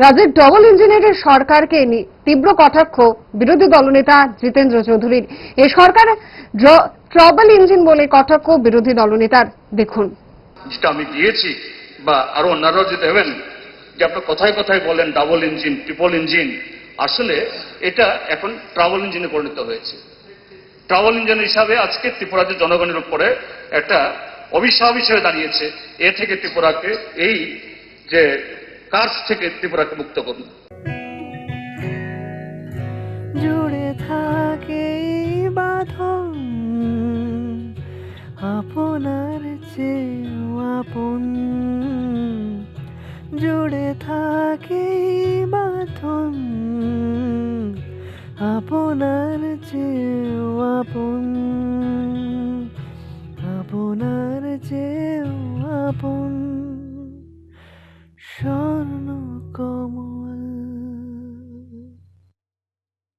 রাজ্যের ডবল ইঞ্জিনিয়ারের সরকারকে তীব্র কটাক্ষ বিরোধী দলনেতা জিতেন্দ্র চৌধুরীর। এই সরকার ট্রাবল ইঞ্জিন বলে কটাক্ষ বিরোধী দলনেতার। দেখুন, যেটা আমি দিয়েছি বা আরো অন্যরাও যে দেবেন, যে আপনার কথায় কথায় বলেন ডাবল ইঞ্জিন, ট্রিপল ইঞ্জিন, আসলে এটা এখন ট্রাভেল ইঞ্জিনে পরিণত হয়েছে। ট্রাভেল ইঞ্জিন হিসাবে আজকে ত্রিপুরার জনগণের উপরে একটা অভিশাপ হিসেবে দাঁড়িয়েছে। এ থেকে ত্রিপুরাকে, এই যে কার্স থেকে ত্রিপুরাকে মুক্ত করুন। জুড়ে থাকে বাঁধন আপনার চেয়েও আপন, জুড়ে থাকে বাঁধন আপনার চেয়েও আপন, আপনার চেয়েও আপন।